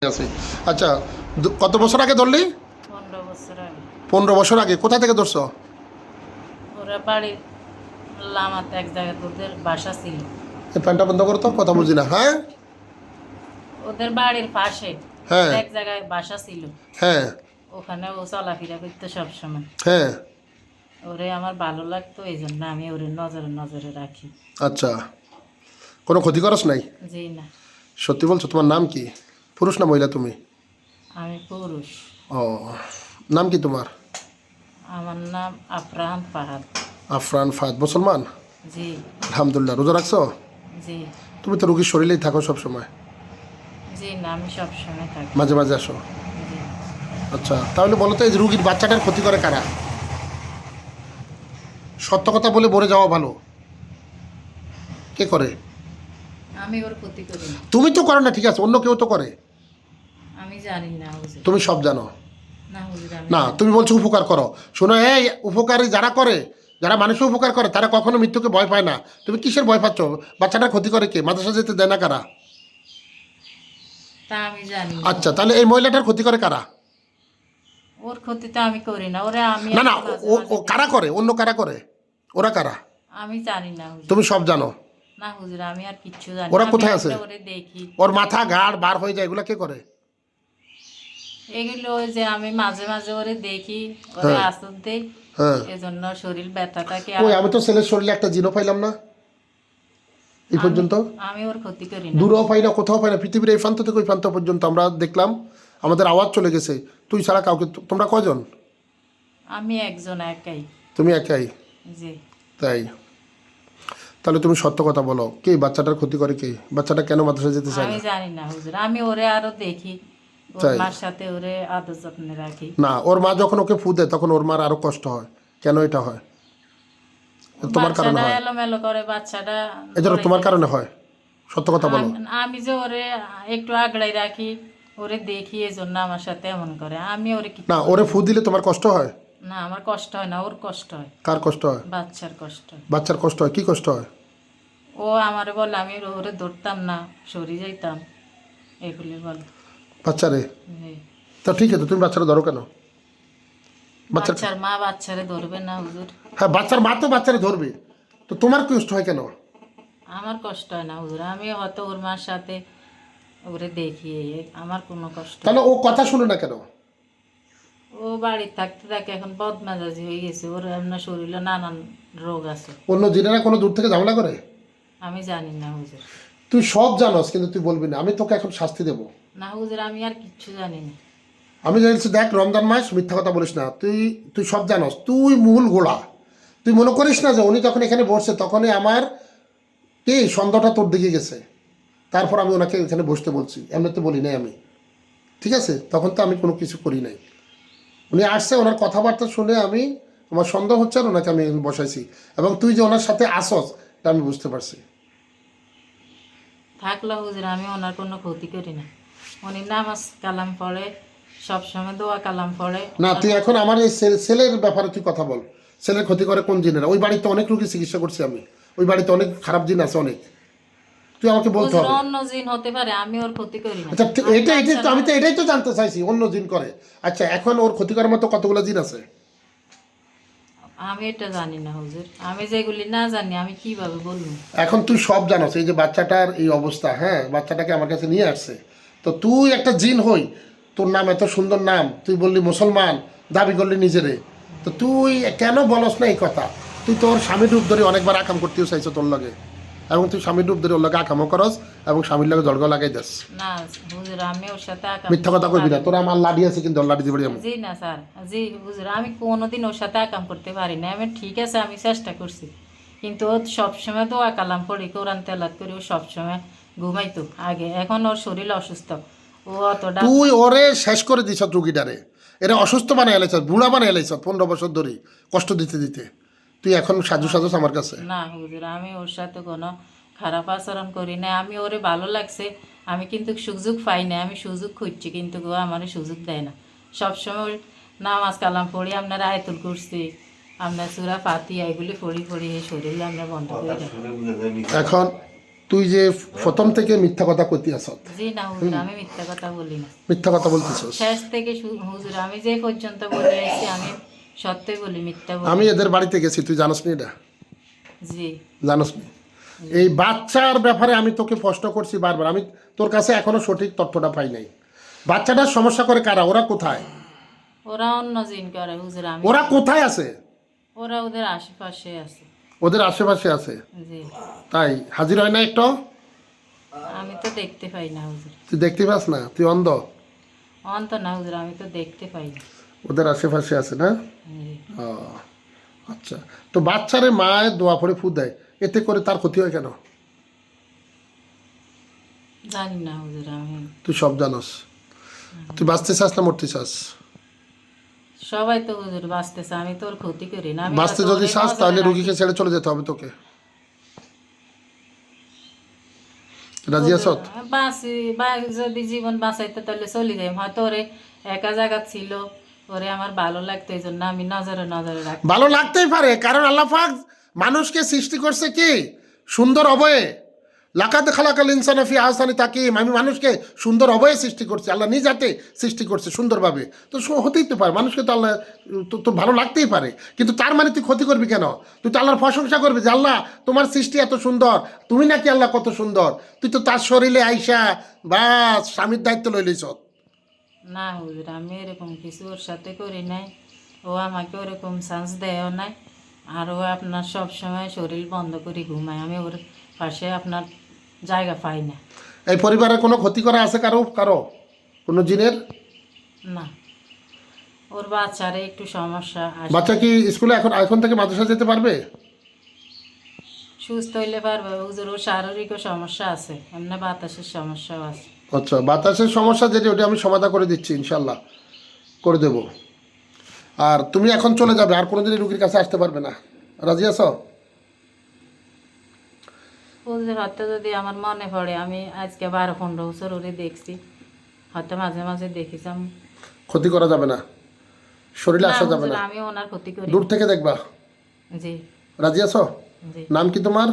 আছে। আচ্ছা, কত বছর আগে ধরলি? 15 বছর আগে। 15 বছর আগে। কোথা থেকে ধরছো? ওরা বাড়ির লামাতে এক জায়গায় ওদের বাসা ছিল। এই ফ্যানটা বন্ধ করো তো, কথা বুঝি না। হ্যাঁ ওদের বাড়ির পাশে হ্যাঁ এক জায়গায় বাসা ছিল। হ্যাঁ ওখানে ও চলাফেরা করতো সবসময়। হ্যাঁ। ওরে আমার ভালো লাগতো, এই জন্য আমি ওরে নজরে নজরে রাখি। আচ্ছা, কোনো ক্ষতি করস নাই? জি না। সত্যি বলছো? তোমার নাম কি? পুরুষ না মহিলা তুমি? আমি পুরুষ। ও, নাম কি তোমার? আমার নাম আফরান ফাহাদ। আফরান ফাহাদ। মুসলমান? জি। আলহামদুলিল্লাহ। রোজা রাখছো? জি। তুমি তো রোগীর শরীরেই থাকো সব সময়। জি না, আমি সবসময় থাকি। মাঝে মাঝে আসো? জি। আচ্ছা, তাহলে বলো তো, এই যে রুগীর বাচ্চাটার ক্ষতি করে কারা? সত্য কথা বলে মরে যাওয়া ভালো। কে করে? আমি ওর ক্ষতি করি না। তুমি তো করো না, ঠিক আছে, অন্য কেউ তো করে। আমি জানি না হুজুর। তুমি সব জানো না হুজুর, আমি না? জানি তুমি বলছো উপকার করো। শোনো, এই উপকারী যারা করে, যারা মানুষের উপকার করে, তারা কখনো মৃত্যুকে ভয় পায় না। তুমি কিসের ভয় পাচ্ছ? বাচ্চাটার ক্ষতি করে কে? মাদ্রাসা যেতে দেয় না কারা? তা আমি জানি না। আচ্ছা, তাহলে এই মহিলাটার ক্ষতি করে কারা? ওর ক্ষতি তো আমি করি না, ওরে আমি না না, একটা মাঝে ও ও মাঝে কারা করে? অন্য কারা করে? ওরা কারা? আমি জানি না হুজুর। তুমি সব জানো? না হুজুর, আমি আর কিচ্ছু জানি ওরা না। কোথায় আমি আছে? একটা ওরে দেখি। ওর মাথা ঘাড় বার হয়ে যায়, এগুলা কে করে? এগুলো ওই যে আমি মাঝে মাঝে ওরে দেখি, ওরে হ্যাঁ আদর দেই। হ্যাঁ। এজন্য শরীর ব্যথা থাকে। ওই আর আমি তো ছেলের শরীরে একটা জিনও পাইলাম না এই আমি পর্যন্ত। আমি ওর ক্ষতি করি না। দূরেও পাই না, কোথাও পাই না, পৃথিবীর এই প্রান্ত থেকে ওই প্রান্ত পর্যন্ত আমরা দেখলাম, আমাদের আওয়াজ চলে গেছে। তুই ছাড়া কাউকে। তোমরা কজন? আমি একজন একাই। তুমি একাই? জি। তাই? তাহলে তুমি সত্য কথা বলো, কে বাচ্চাটার ক্ষতি করে? কে? বাচ্চাটা কেন মাদ্রাসা যেতে চায় আমি না? জানি না হুজুর, আমি ওরে আরো দেখি। ওর তাই? মার সাথে ওরে আদর যত্নে রাখি। না, ওর মা যখন ওকে ফু দেয় তখন ওর মার আরো কষ্ট হয়। কেন এটা হয়? তোমার কারণে বাচ্চাটা হয়। এলোমেলো করে, বাচ্চাটা এজন্য পড়ে তোমার যায়। কারণে হয়। সত্য কথা বলো। আমি যে ওরে একটু আগড়াই রাখি, ওরে দেখি, এই জন্য আমার সাথে এমন করে। আমি ওরে না, কিচ্ছু ওরে করি ফু দিলে তোমার কষ্ট হয়? না। আমার কষ্ট হয় না, ওর কষ্ট হয়। কার কষ্ট হয়? বাচ্চার কষ্ট হয়। বাচ্চার কষ্ট হয়? কি কষ্ট হয়? ও আমারে বলে আমি ওরে ধরতাম না, সরে যাইতাম, এগুলি বলে। বাচ্চারে? জি। তা ঠিক আছে, তুমি বাচ্চারা ধরো কেন? বাচ্চার, বাচ্চার মা বাচ্চারে ধরবে না হুজুর? হ্যাঁ, বাচ্চার মা তো বাচ্চারা ধরবে, তো তোমার কষ্ট হয় কেন? আমার কষ্ট হয় না হুজুর, আমি হয়তো ওর মার সাথে ওরে দেখি, আমার কোনো কষ্ট হয় তাহলে না। ও কথা শুনে না কেন? ও বাড়ির থাকতে থাকে এখন বদমেজাজি হয়ে গেছে, ওর এমন শরীরে নানান রোগ আছে। অন্য জিনেরা কোনো দূর থেকে ঝামেলা করে? আমি জানি না হুজুর। তুই সব জানোস কিন্তু তুই বলবি না। আমি তোকে এখন শাস্তি দেবো। না হুজুর, আমি আর কিচ্ছু জানি না। আমি জানিস, দেখ, রমজান মাস, মিথ্যা কথা বলিস না। তুই তুই সব জানোস, তুই মূল গোড়া। তুই মনে করিস না যে উনি যখন এখানে বসছে তখনই আমার কি সন্দেহটা তোর দিকে গেছে, তারপর আমি ওনাকে এখানে বসতে বলছি? এমনিতে বলি নাই আমি, ঠিক আছে? তখন তো আমি কোনো কিছু করি নাই। উনি আসছে, ওনার কথাবার্তা শুনে আমি, আমার সন্দেহ হচ্ছে, আর ওনাকে আমি বসাইছি। এবং তুই যে ওনার সাথে আসস এটা আমি বুঝতে পারছি। থাকলো হুজুর, আমি ওনার কোনো ক্ষতি করি না। উনি নামাজ কালাম পড়ে, সবসময় দোয়া কালাম পড়ে। না, তুই এখন আমার এই ছেলের ব্যাপারে তুই কথা বল। ছেলের ক্ষতি করে কোন জিনেরা? ওই বাড়িতে অনেক রোগী চিকিৎসা করছি আমি। ওই বাড়িতে অনেক খারাপ জিন আছে, অনেক। তুই আমাকে বলতে হুজুর হবে। অন্য জিন হতে পারে, আমি ওর ক্ষতি করি না। আচ্ছা, আমি এটাই তো, আমি তো বাচ্চারা এটাই তো জানতে চাইছি, অন্য জিন করে। আচ্ছা, এখন ওর ক্ষতি করার মতো কতগুলো জিন আছে? আমি এটা জানি না হুজুর, আমি যেগুলি না জানি আমি কিভাবে বলবো? এখন তুই সব জানোস। এই যে বাচ্চাটার এই অবস্থা, হ্যাঁ, বাচ্চাটাকে আমার কাছে নিয়ে আসছে, তো তুই একটা জিন হই, তোর নাম এত সুন্দর নাম, তুই বললি মুসলমান, দাবি করলি নিজেরে, তো তুই কেন বলস না এই কথা? তুই তোর স্বামীর রূপ ধরে অনেকবার আকাম করতেও চাইছো তোর লগে, এবং তুই স্বামীর রূপ ধরে ওর লগে আকামও করস, এবং স্বামীর লগে জলগা লাগাই দাস। না হুজুর, আমি ওর সাথে আকাম মিথ্যা কথা করতে কইবি পারি না। না। তোরা আমার লাডি আছে কিন্তু, লাডি দিবি আমি। জি না স্যার। জি হুজুর, আমি কোনোদিন ওর সাথে আকাম করতে পারি না। আমি ঠিক আছে, আমি চেষ্টা করছি, কিন্তু ও সবসময় দোয়া কালাম পড়ি, কোরআন তেলাত করি, ও সবসময় ঘুমাইতো আগে। এখন ওর শরীর অসুস্থ, ও অতটা। তুই ওরে শেষ করে দিছ রুগীটারে। এরা অসুস্থ বানাই এলাইছ, বুড়া বানাই এলাইছ 15 বছর ধরে কষ্ট দিতে দিতে। তুই এখন সাজু সাজুস আমার কাছে। না হুজুর, আমি ওর সাথে কোনো খারাপ আচরণ করি না। আমি ওরে ভালো লাগছে, আমি কিন্তু সুযোগ পাই না। আমি সুযোগ খুঁজছি কিন্তু ও আমার সুযোগ দেয় না। সবসময় ওর নামাজ কালাম পড়ি, আপনার আয়াতুল কুরসি, আপনার সূরা ফাতিহা, এগুলি পড়ি পড়ি এই শরীরে আমরা বন্ধ করে রাখি। এখন তুই যে প্রথম থেকে মিথ্যা কথা কইতে আস, জি না হুজুর, আমি মিথ্যা কথা বলি না। মিথ্যা কথা বলতেছস। শেষ থেকে হুজুর আমি যে পর্যন্ত বলে আসছি আমি সত্যই বলি, মিথ্যা বলি। আমি এদের বাড়িতে গেছি, তুই জানোস নি এটা? জি জানোস নি? এই বাচ্চার ব্যাপারে আমি তোকে প্রশ্ন করছি বারবার, আমি তোর কাছে এখনো সঠিক তথ্যটা পাই নাই। বাচ্চাটার সমস্যা করে কারা? ওরা কোথায়? ওরা অন্য জিন করে হুজুর, আমি ওরা কোথায় আছে? ওরা ওদের আশেপাশে আছে। ওদের আশেপাশে আছে? জি তাই হাজির হয় না একটু? আমি তো দেখতে পাই না হুজুর। তুই দেখতে পাস না? তুই অন্ধ? অন্ত না হুজুর, আমি তো দেখতে পাই না। ওদের আশেপাশে আছে না? জি। ও, আচ্ছা। তো বাচ্চারে মায়ের দোয়া পড়ে ফু দেয়, এতে করে তার ক্ষতি হয় কেন? জানি না হুজুর, আমি তুই সব জানোস। তুই বাঁচতে চাস না মরতে চাস? সবাই তো হুজুর বাঁচতেছে, আমি তোর ক্ষতি করি না। আমি বাঁচতে হয়তো যদি ওরে চাস নজরে তাহলে রাখি। রুগীকে ছেড়ে চলে যেতে হবে তোকে। রাজি আছ? হুজুর, বাঁচি বা যদি জীবন বাঁচাইতে তাহলে চলে যাই, হয়তো ওরে একা জায়গা ছিল, ওরে আমার ভালো লাগতো, এই জন্য আমি নজরে নজরে রাখি। ভালো লাগতেই পারে, কারণ আল্লাহ পাক মানুষকে সৃষ্টি করছে কি সুন্দর অবয়ে। লাকাদ খালাকাল ইনসানা ফি আহসানি তাকিম। আমি মানুষকে সুন্দর অবয়ে সৃষ্টি করছি, আল্লাহ নিজ হাতে সৃষ্টি করছে সুন্দরভাবে। তো হতেই তো পারে, মানুষকে তো আল্লাহ তোর ভালো লাগতেই পারে, কিন্তু তার মানে তুই ক্ষতি করবি কেন? তুই তো আল্লাহর প্রশংসা করবি যে আল্লাহ তোমার সৃষ্টি এত সুন্দর, তুমি নাকি আল্লাহ কত সুন্দর। তুই তো তার শরীরে আইসা বাস স্বামীর দায়িত্ব লইলিস। না হুজুর, আমি এরকম কিছু ওর সাথে করি নাই, ও আমাকে ওরকম চান্স দেয়ও নাই। আর ও আপনার সব সময় শরীর বন্ধ করে ঘুমায়, আমি ওর পাশে আপনার জায়গা পাই না। এই পরিবারে কোনো ক্ষতি করা আছে কারো কারো কোনো জিনের? না, ওর বাচ্চারে একটু সমস্যা আসে। বাচ্চা কি স্কুলে এখন এখন থেকে মাদ্রাসা যেতে পারবে? সুস্থ হইলে পারবে হুজুর, ওর শারীরিকও সমস্যা আছে, এমনি বাতাসের সমস্যাও আছে। আচ্ছা, বাতাসের সমস্যা যেটা ওটা আমি সমাধান করে দিচ্ছি, ইনশাল্লাহ করে দেব। আর তুমি এখন চলে যাবে, আর কোনোদিন এই রুগীর কাছে আসতে পারবে না। রাজি আছো? হুজুর হয়তো যদি আমার মনে পড়ে, আমি আজকে 12-15 বছর ওরে দেখছি, হয়তো মাঝে মাঝে দেখেছিলাম। ক্ষতি করা যাবে না, শরীরে না আসা যাবে হুজুর, না, আমি ওনার ক্ষতি করি দূর না। থেকে দেখবা। জি রাজি আছো? জি। নাম কি তোমার?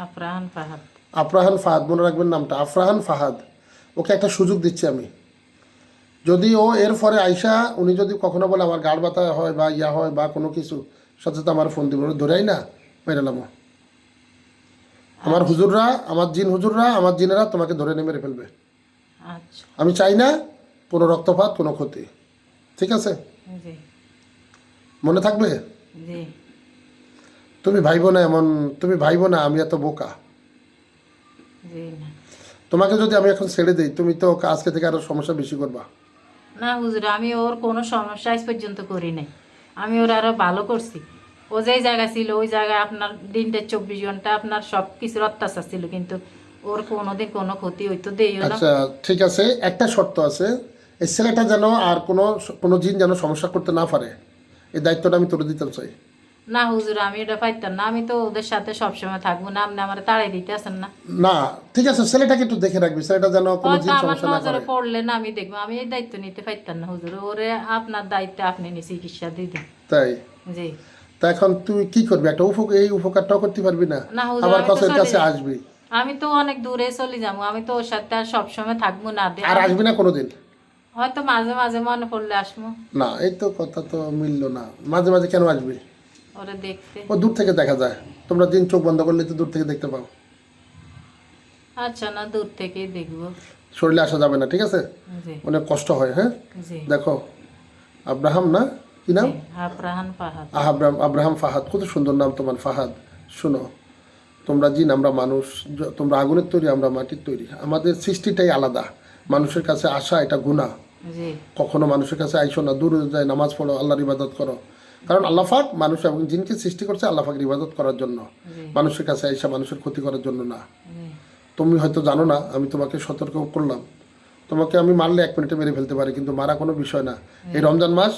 আফরাহান ফাহাদ। আফরাহান ফাহাদ, মনে রাখবেন নামটা, আফরাহান ফাহাদ। ওকে একটা সুযোগ দিচ্ছি আমি, যদি ও এর পরে আইসা উনি যদি কখনো বলে আমার গাড় ব্যথা হয় বা ইয়া হয় বা কোনো কিছু, সাথে সাথে আমার ফোন দিব, ধরেই না মেরেলাম। আমার হুজুররা, আমার জিন হুজুররা, আমার জিনেরা তোমাকে ধরে নিয়ে মেরে ফেলবে। আচ্ছা। আমি চাই না কোনো রক্তপাত, কোনো ক্ষতি। ঠিক আছে? জি মনে থাকবে? জি। তুমি ভাইবো না এমন, তুমি ভাইবো না আমি এত বোকা। জি না তোমাকে যদি আমি এখন ছেড়ে দিই, তুমি তো আজকে থেকে আরো সমস্যা বেশি করবা। না হুজুর, আমি ওর কোনো সমস্যা আজ পর্যন্ত করি নাই, আমি ওর আরো ভালো করছি। ও যেই জায়গায় ছিল ওই জায়গায় আপনার দিনটা 24 ঘন্টা আপনার সব কিছুর অত্যাচার ছিল, কিন্তু ওর কোনোদিন কোনো ক্ষতি হইতো দেইও না। আচ্ছা ঠিক আছে, একটা শর্ত আছে, এই ছেলেটা যেন আর কোনো কোনো জিন যেন সমস্যা করতে না পারে, এই দায়িত্বটা আমি তোর দিতে চাই। না হুজুর, আমি এটা পাইতাম না, আমি তো ওদের সাথে সবসময় থাকবো না, আপনি আমার তাড়াই দিতে আসেন না। না ঠিক আছে, ছেলেটাকে একটু দেখে রাখবি, ছেলেটা যেন কোনো হয়তো জিন আমার সমস্যা না করে। নজরে পড়লে না আমি দেখবো, আমি এই দায়িত্ব নিতে পারতাম না হুজুর, ওরে আপনার দায়িত্বে আপনি নিয়ে চিকিৎসা দিয়ে দিন। তাই? জি। তা এখন তুই কি করবি? একটা এই উপকারটাও করতে পারবি না, না হুজুর, আবার আমি তো কাছের চলে কাছে যাই। আসবি আমি তো অনেক দূরে চলে যাবো, আমি তো ওর সাথে আর সবসময় থাকবো না। আর আসবি না কোনোদিন? হয়তো মাঝে মাঝে মনে পড়লে আসবো না, এই তো কথা তো মিললো না। মাঝে মাঝে কেন আসবি? ওরে দেখতে। ও দূর থেকে দেখা যায়, তোমরা দিন চোখ বন্ধ করলে তো দূর থেকে দেখতে পাও। আচ্ছা, না দূর থেকেই দেখবো। শরীরে আসা যাবে না, ঠিক আছে? জি অনেক কষ্ট হয়। হ্যাঁ, জি দেখো, আব্রাহাম না, কি নাম? জি, আফরাহান ফাহাদ। আব্রাহাম ফাহাদ, কত সুন্দর নাম তোমার, ফাহাদ। শোনো, তোমরা জিন, আমরা মানুষ, তোমরা আগুনের তৈরি, আমরা মাটির তৈরি, আমাদের সৃষ্টিটাই আলাদা। মানুষের কাছে আসা এটা গুনাহ। জি কখনো মানুষের কাছে আইসো না, দূরে যায় নামাজ পড়ো, আল্লাহর ইবাদত করো, কারণ আল্লাহ পাক মানুষ এবং জিনকে সৃষ্টি করছে আল্লাহ পাকের ইবাদত করার জন্য, জি মানুষের কাছে আইসা মানুষের ক্ষতি করার জন্য না। জি। তুমি হয়তো জানো না, আমি তোমাকে সতর্ক করলাম। তোমাকে আমি মারলে 1 মিনিটে মেরে ফেলতে পারি, কিন্তু মারা কোনো বিষয় না। এই রমজান মাস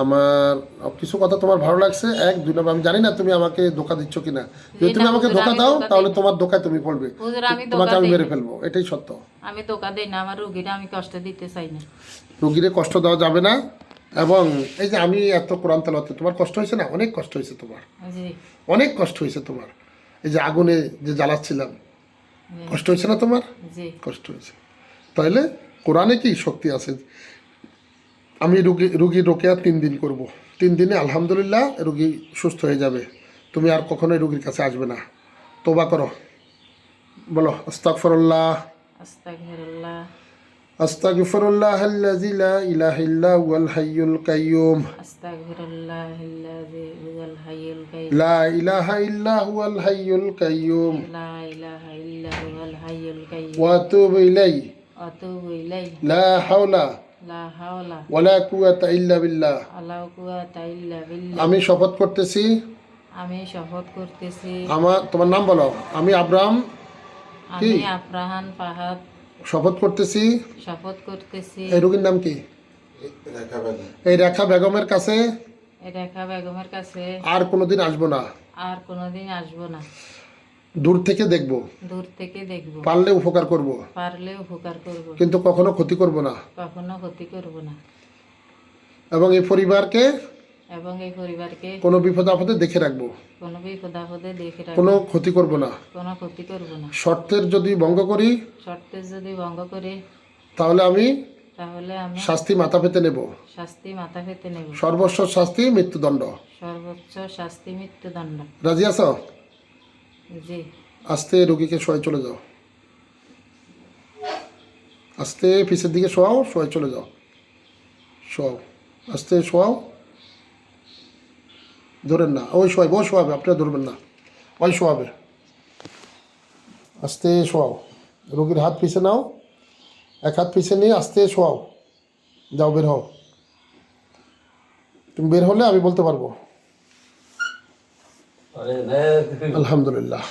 আমার কিছু কথা তোমার ভালো লাগছে, 1-2 নম্বর, আমি জানি না তুমি আমাকে ধোকা দিচ্ছ কিনা। যদি তুমি আমাকে ধোকা দাও তাহলে তোমার ধোকায় তুমি পড়বে, হুজুর, আমি তোমাকে ধোকা আমি দেই মেরে না, ফেলবো, এটাই সত্য। আমি ধোকা দেই না, আমার রুগীরা আমি কষ্ট দিতে চাই না। রোগীরে কষ্ট দেওয়া যাবে না। এবং এই যে আমি এত কোরআন তেলাওয়াত, তোমার কষ্ট হয়েছে না? অনেক কষ্ট হয়েছে তোমার, জি অনেক কষ্ট হয়েছে তোমার। এই যে আগুনে যে জ্বালাচ্ছিলাম, কষ্ট হয়েছে না তোমার? জি কষ্ট হয়েছে। তাইলে কোরআনে কি শক্তি আছে? আমি রুগী রোকেয়া 3 দিন করব, 3 দিনে আলহামদুলিল্লাহ রুগী সুস্থ হয়ে যাবে। তুমি আর কখনোই রুগীর কাছে আসবে না। তোবা করো, বলো আস্তাগফিরুল্লাহ আস্তাগফিরুল্লাহ আস্তাগফিরুল্লাহাল্লাযী লা ইলাহা ইল্লা হুয়াল হাইয়ুল কাইয়্যুম আস্তাগফিরুল্লাহিল্লাযী হুয়াল হাইয়ুল কাইয়্যুম লা ইলাহা ইল্লা হুয়াল হাইয়ুল কাইয়্যুম লা ইলাহা ইল্লা হুয়াল হাইয়ুল কাইয়্যুম ওয়া আতুবু ইলাইহি আতুবু ইলাইহি লা হাওলা লা হাওলা ওয়ালা কুওয়াতা ইল্লা বিল্লাহ। ওয়ালা কুওয়াতা ইল্লা বিল্লাহ। আমি শপথ করতেছি, আমি শপথ করতেছি, তোমার নাম বলো। আমি আব্রাহাম আমি আফরাহান ফাহাদ শপথ করতেছি। শপথ করতেছি, এই রোগীর নাম কি? এই রেখা বেগমের কাছে রেখা বেগমের কাছে আর কোনোদিন আসবো না। আর কোনোদিন আসবো না। দূর থেকে দেখব, দূর থেকে দেখব, পারলে উপকার করব, পারলে উপকার করব, কিন্তু কখনো ক্ষতি করব না। কখনো ক্ষতি করব না। এবং এই পরিবারকে এবং এই পরিবারকে কোনো বিপদ আপদে দেখে রাখবো, কোনো বিপদ আপদে দেখে রাখব, কোনো ক্ষতি করব না। কোনো ক্ষতি করব না। শর্তের যদি ভঙ্গ করি শর্তে যদি ভঙ্গ করে তাহলে আমি তাহলে আমি শাস্তি মাথা পেতে নেব। শাস্তি মাথা পেতে নেব। সর্বস্ব শাস্তি মৃত্যুদণ্ড। সর্বোচ্চ শাস্তি মৃত্যুদণ্ড। রাজি আছো? জি আস্তে রোগীকে শোয় চলে যাও, আস্তে পিছের দিকে শোয়াও, শোয় চলে যাও, শোয়াও, আস্তে শোয়াও, ধরেন না। ওই শোয়াবে, ও শোয়াবে, আপনারা ধরবেন না, ওই শোয়াবে। আস্তে শোয়াও, রোগীর হাত পিছে নাও, এক হাত পিছে নিয়ে আস্তে শোয়াও। যাও, বের হও। তুমি বের হলে আমি বলতে পারবো। আলহামদুলিল্লাহ।